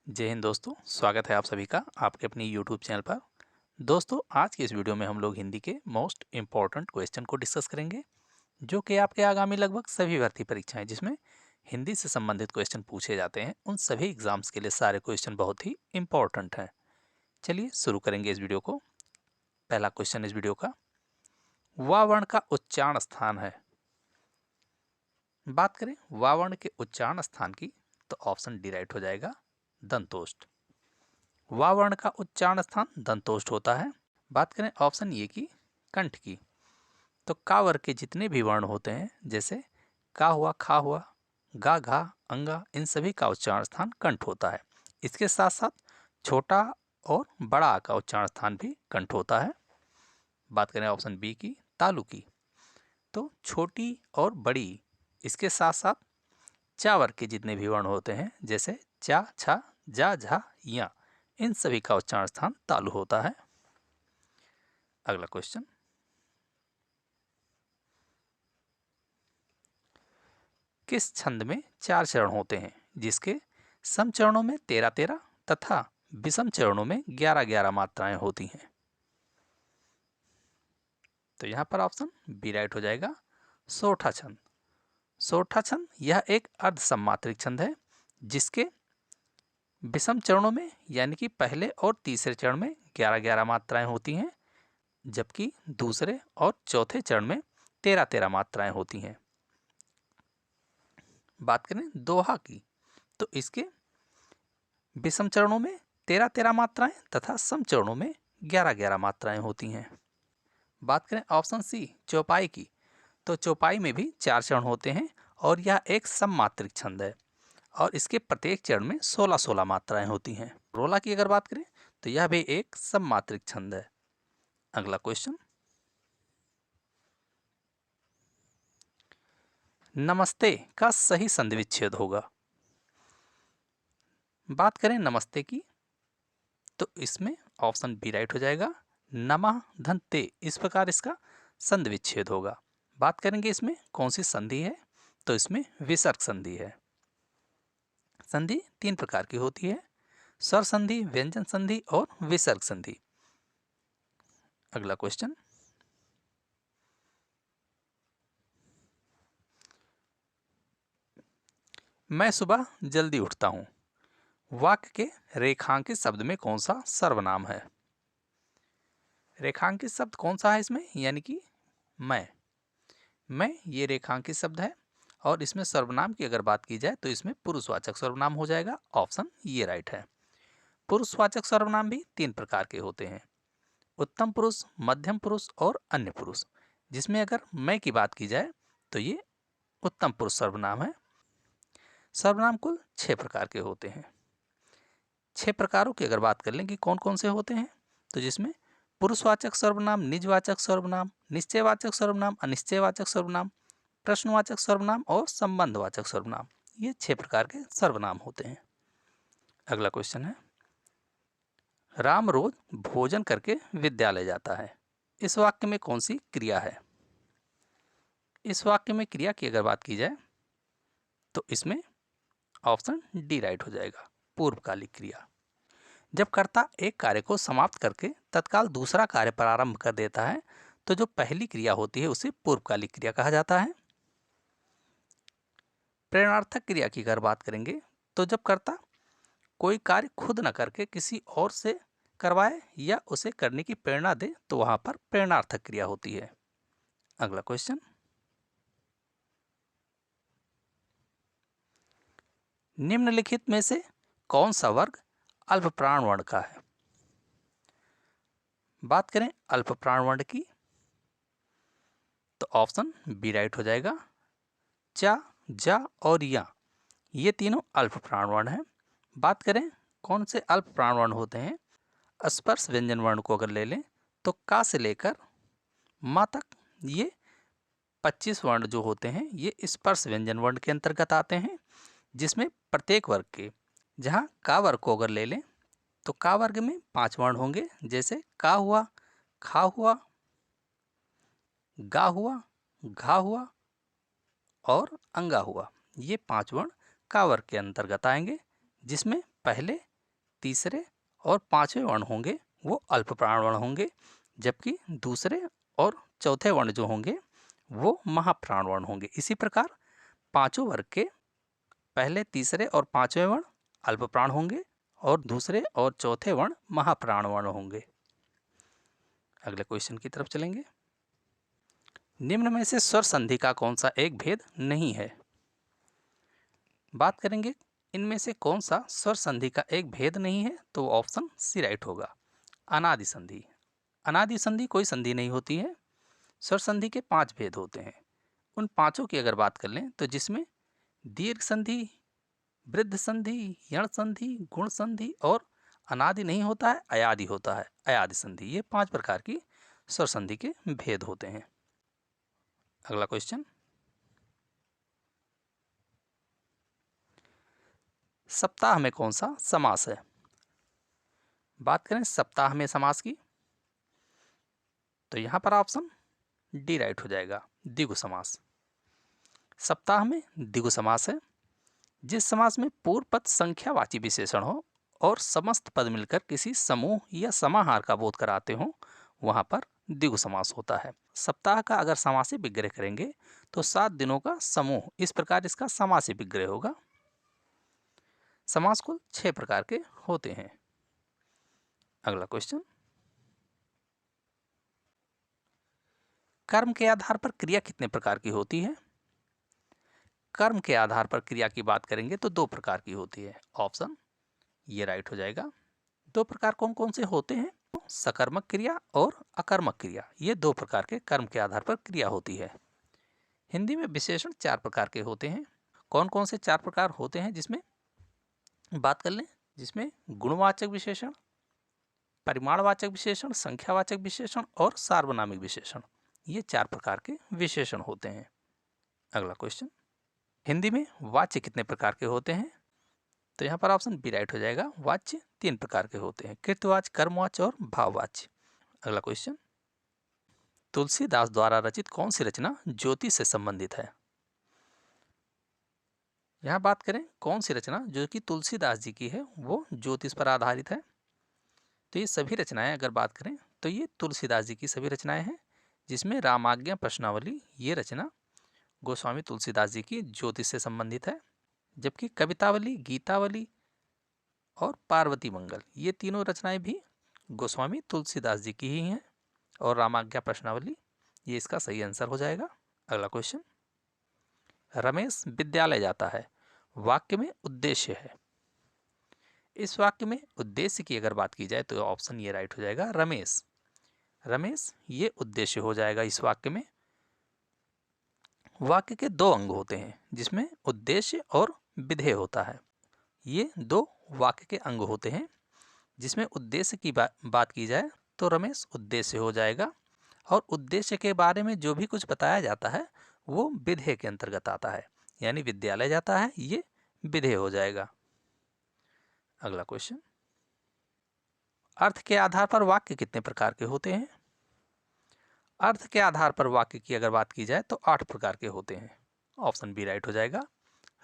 जय हिंद दोस्तों, स्वागत है आप सभी का आपके अपनी यूट्यूब चैनल पर। दोस्तों, आज की इस वीडियो में हम लोग हिंदी के मोस्ट इम्पॉर्टेंट क्वेश्चन को डिस्कस करेंगे, जो कि आपके आगामी लगभग सभी भर्ती परीक्षाएं जिसमें हिंदी से संबंधित क्वेश्चन पूछे जाते हैं, उन सभी एग्जाम्स के लिए सारे क्वेश्चन बहुत ही इम्पॉर्टेंट हैं। चलिए शुरू करेंगे इस वीडियो को। पहला क्वेश्चन इस वीडियो का, वा वर्ण का उच्चारण स्थान है। बात करें वा वर्ण के उच्चारण स्थान की, तो ऑप्शन डी राइट हो जाएगा, दंतोष्ठ। वा वर्ण का उच्चारण स्थान दंतोष्ठ होता है। बात करें ऑप्शन ए की, कंठ की, तो का वर्ग के जितने भी वर्ण होते हैं, जैसे का हुआ, खा हुआ, गा, घा, अंगा, इन सभी का उच्चारण स्थान कंठ होता है। इसके साथ साथ छोटा और बड़ा आ का उच्चारण स्थान भी कंठ होता है। बात करें ऑप्शन बी की, तालु की, तो छोटी और बड़ी, इसके साथ साथ चा वर्ग के जितने भी वर्ण होते हैं, जैसे चा, छा, जा, झा, या, इन सभी का उच्चारण स्थान तालु होता है। अगला क्वेश्चन, किस छंद में 4 चरण होते हैं जिसके सम चरणों में 13-13 तथा विषम चरणों में 11-11 मात्राएं होती हैं? तो यहाँ पर ऑप्शन बी राइट हो जाएगा, सोठा छंद। सोठा छंद यह एक अर्ध सम्मात्रिक छंद है, जिसके विषम चरणों में यानी कि पहले और तीसरे चरण में 11-11 मात्राएं होती हैं, जबकि दूसरे और चौथे चरण में 13-13 मात्राएं होती हैं। बात करें दोहा की, तो इसके विषम चरणों में 13-13 मात्राएं तथा सम चरणों में 11-11 मात्राएं होती हैं। बात करें ऑप्शन सी चौपाई की, तो चौपाई में भी 4 चरण होते हैं और यह एक सममात्रिक छंद है और इसके प्रत्येक चरण में 16-16 मात्राएं होती हैं। रोला की अगर बात करें तो यह भी एक सममात्रिक छंद है। अगला क्वेश्चन, नमस्ते का सही संधि विच्छेद होगा। बात करें नमस्ते की, तो इसमें ऑप्शन बी राइट हो जाएगा, नमः धन ते, इस प्रकार इसका संधि विच्छेद होगा। बात करेंगे इसमें कौन सी संधि है, तो इसमें विसर्ग संधि है। संधि 3 प्रकार की होती है, स्वर संधि, व्यंजन संधि और विसर्ग संधि। अगला क्वेश्चन, मैं सुबह जल्दी उठता हूं, वाक्य के रेखांकित शब्द में कौन सा सर्वनाम है? रेखांकित शब्द कौन सा है इसमें, यानी कि मैं ये रेखांकित शब्द है और इसमें सर्वनाम की अगर बात की जाए तो इसमें पुरुषवाचक सर्वनाम हो जाएगा। ऑप्शन ये राइट है। पुरुषवाचक सर्वनाम भी 3 प्रकार के होते हैं, उत्तम पुरुष, मध्यम पुरुष और अन्य पुरुष, जिसमें अगर मैं की बात की जाए तो ये उत्तम पुरुष सर्वनाम है। सर्वनाम कुल 6 प्रकार के होते हैं। 6 प्रकारों की अगर बात कर लें कि कौन कौन से होते हैं, तो जिसमें पुरुषवाचक सर्वनाम, निजवाचक सर्वनाम, निश्चयवाचक सर्वनाम, अनिश्चयवाचक सर्वनाम, प्रश्नवाचक सर्वनाम और संबंधवाचक सर्वनाम, ये 6 प्रकार के सर्वनाम होते हैं। अगला क्वेश्चन है, राम रोज भोजन करके विद्यालय जाता है, इस वाक्य में कौन सी क्रिया है? इस वाक्य में क्रिया की अगर बात की जाए तो इसमें ऑप्शन डी राइट हो जाएगा, पूर्वकालिक क्रिया। जब कर्ता एक कार्य को समाप्त करके तत्काल दूसरा कार्य प्रारंभ कर देता है, तो जो पहली क्रिया होती है उसे पूर्वकालिक क्रिया कहा जाता है। प्रेरणार्थक क्रिया की अगर बात करेंगे, तो जब कर्ता कोई कार्य खुद न करके किसी और से करवाए या उसे करने की प्रेरणा दे, तो वहां पर प्रेरणार्थक क्रिया होती है। अगला क्वेश्चन, निम्नलिखित में से कौन सा वर्ग अल्प प्राण वर्ण का है? बात करें अल्प प्राण वर्ण की, तो ऑप्शन बी राइट हो जाएगा, चा, जा और या, ये तीनों अल्प प्राण वर्ण हैं। बात करें कौन से अल्प प्राण वर्ण होते हैं, स्पर्श व्यंजन वर्ण को अगर ले लें तो का से लेकर माँ तक ये 25 वर्ण जो होते हैं ये स्पर्श व्यंजन वर्ण के अंतर्गत आते हैं, जिसमें प्रत्येक वर्ग के, जहाँ का वर्ग को अगर ले लें तो का वर्ग में 5 वर्ण होंगे, जैसे का हुआ, खा हुआ, गा हुआ, घा हुआ और अंगा हुआ। ये 5 वर्ण का वर्ग के अंतर्गत आएंगे, जिसमें पहले तीसरे और पांचवें वर्ण होंगे वो अल्प प्राण वर्ण होंगे, जबकि दूसरे और चौथे वर्ण जो होंगे वो महाप्राण वर्ण होंगे। इसी प्रकार पांचों वर्ग के पहले, तीसरे और पांचवें वर्ण अल्प प्राण होंगे और दूसरे और चौथे वर्ण महाप्राण वर्ण होंगे। अगले क्वेश्चन की तरफ चलेंगे। निम्न में से स्वर संधि का कौन सा एक भेद नहीं है? बात करेंगे इनमें से कौन सा स्वर संधि का एक भेद नहीं है, तो ऑप्शन सी राइट होगा, अनादि संधि। अनादि संधि कोई संधि नहीं होती है। स्वर संधि के 5 भेद होते हैं। उन पांचों की अगर बात कर लें तो जिसमें दीर्घ संधि, वृद्ध संधि, यण संधि, गुण संधि और अनादि नहीं होता है, अयादि होता है, अयादि संधि। ये 5 प्रकार की स्वर संधि के भेद होते हैं। अगला क्वेश्चन, सप्ताह में कौन सा समास है? बात करें सप्ताह में समास की तो यहां पर ऑप्शन डी राइट हो जाएगा, द्विगु समास। सप्ताह में द्विगु समास है। जिस समास में पूर्व पद संख्यावाची विशेषण हो और समस्त पद मिलकर किसी समूह या समाहार का बोध कराते हो, वहां पर द्विगु समास होता है। सप्ताह का अगर समासी विग्रह करेंगे तो 7 दिनों का समूह, इस प्रकार इसका समासी विग्रह होगा। समास कुल 6 प्रकार के होते हैं। अगला क्वेश्चन, कर्म के आधार पर क्रिया कितने प्रकार की होती है? कर्म के आधार पर क्रिया की बात करेंगे तो 2 प्रकार की होती है। ऑप्शन ये राइट हो जाएगा। 2 प्रकार कौन कौन से होते हैं? सकर्मक क्रिया और अकर्मक क्रिया, ये 2 प्रकार के कर्म के आधार पर क्रिया होती है। हिंदी में विशेषण 4 प्रकार के होते हैं। कौन कौन से 4 प्रकार होते हैं? जिसमें बात कर लें, जिसमें गुणवाचक विशेषण, परिमाणवाचक विशेषण, संख्यावाचक विशेषण और सार्वनामिक विशेषण, ये 4 प्रकार के विशेषण होते हैं। अगला क्वेश्चन, हिंदी में वाच्य कितने प्रकार के होते हैं? तो यहाँ पर ऑप्शन बी राइट हो जाएगा, वाच्य 3 प्रकार के होते हैं, कृतवाच्य, कर्मवाच्य और भाववाच्य। अगला क्वेश्चन, तुलसीदास द्वारा रचित कौन सी रचना ज्योतिष से संबंधित है? यहाँ बात करें कौन सी रचना जो कि तुलसीदास जी की है, वो ज्योतिष पर आधारित है। तो ये सभी रचनाएं अगर बात करें तो ये तुलसीदास जी की सभी रचनाएं हैं, जिसमें रामाज्ञा प्रश्नावली ये रचना गोस्वामी तुलसीदास जी की ज्योतिष से संबंधित है। जबकि कवितावली, गीतावली और पार्वती मंगल, ये तीनों रचनाएं भी गोस्वामी तुलसीदास जी की ही हैं। और रामाज्ञा प्रश्नावली ये इसका सही आंसर हो जाएगा। अगला क्वेश्चन, रमेश विद्यालय जाता है, वाक्य में उद्देश्य है। इस वाक्य में उद्देश्य की अगर बात की जाए तो ऑप्शन ये राइट हो जाएगा, रमेश। रमेश ये उद्देश्य हो जाएगा इस वाक्य में। वाक्य के 2 अंग होते हैं, जिसमें उद्देश्य और विधेय होता है। ये 2 वाक्य के अंग होते हैं। जिसमें उद्देश्य की बात की जाए तो रमेश उद्देश्य हो जाएगा, और उद्देश्य के बारे में जो भी कुछ बताया जाता है वो विधेय के अंतर्गत आता है, यानी विद्यालय जाता है ये विधेय हो जाएगा। अगला क्वेश्चन, अर्थ के आधार पर वाक्य कितने प्रकार के होते हैं? अर्थ के आधार पर वाक्य की अगर बात की जाए तो 8 प्रकार के होते हैं। ऑप्शन बी राइट हो जाएगा।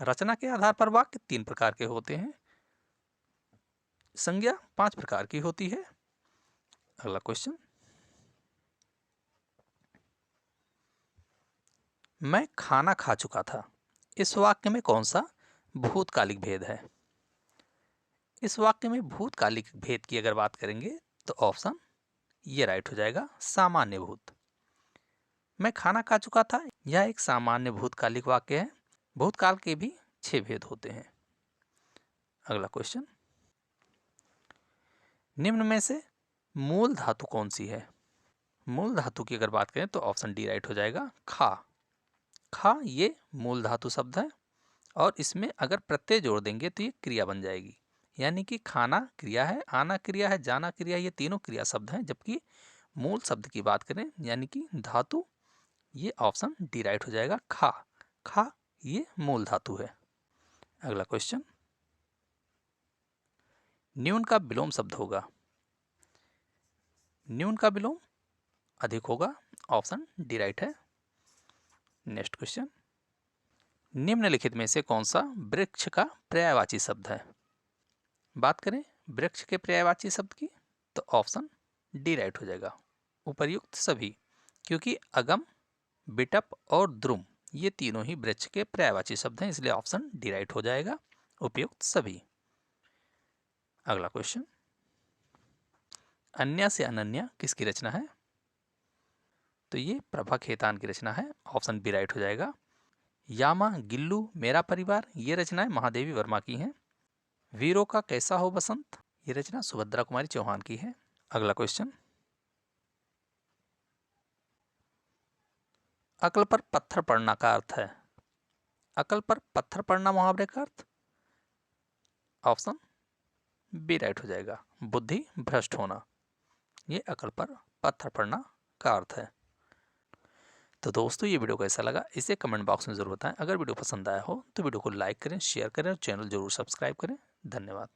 रचना के आधार पर वाक्य 3 प्रकार के होते हैं। संज्ञा 5 प्रकार की होती है। अगला क्वेश्चन, मैं खाना खा चुका था, इस वाक्य में कौन सा भूतकालिक भेद है? इस वाक्य में भूतकालिक भेद की अगर बात करेंगे तो ऑप्शन ये राइट हो जाएगा, सामान्य भूत। मैं खाना खा चुका था यह एक सामान्य भूतकालिक वाक्य है। भूतकाल के भी 6 भेद होते हैं। अगला क्वेश्चन, निम्न में से मूल धातु कौन सी है? मूल धातु की अगर बात करें तो ऑप्शन डी राइट हो जाएगा, खा। खा ये मूल धातु शब्द है, और इसमें अगर प्रत्यय जोड़ देंगे तो ये क्रिया बन जाएगी। यानी कि खाना क्रिया है, आना क्रिया है, जाना क्रिया, ये तीनों क्रिया शब्द हैं। जबकि मूल शब्द की बात करें यानी कि धातु, ये ऑप्शन डी राइट हो जाएगा, खा। खा ये मूल धातु है। अगला क्वेश्चन, न्यून का विलोम शब्द होगा। न्यून का विलोम अधिक होगा, ऑप्शन डी राइट है। नेक्स्ट क्वेश्चन, निम्नलिखित में से कौन सा वृक्ष का पर्यायवाची शब्द है? बात करें वृक्ष के पर्यायवाची शब्द की, तो ऑप्शन डी राइट हो जाएगा, उपर्युक्त सभी, क्योंकि अगम, बिटप और द्रुम ये तीनों ही वृक्ष के पर्यायवाची शब्द हैं, इसलिए ऑप्शन डी राइट हो जाएगा, उपयुक्त सभी। अगला क्वेश्चन, अन्य से अनन्या किसकी रचना है? तो ये प्रभा खेतान की रचना है, ऑप्शन बी राइट हो जाएगा। यामा गिल्लू मेरा परिवार ये रचनाएं महादेवी वर्मा की हैं। वीरों का कैसा हो बसंत ये रचना सुभद्रा कुमारी चौहान की है। अगला क्वेश्चन, अकल पर पत्थर पड़ना का अर्थ है? अकल पर पत्थर पड़ना मुहावरे का अर्थ, ऑप्शन बी राइट हो जाएगा, बुद्धि भ्रष्ट होना, ये अकल पर पत्थर पड़ना का अर्थ है। तो दोस्तों ये वीडियो कैसा लगा इसे कमेंट बॉक्स में जरूर बताएं। अगर वीडियो पसंद आया हो तो वीडियो को लाइक करें, शेयर करें और चैनल जरूर सब्सक्राइब करें। धन्यवाद।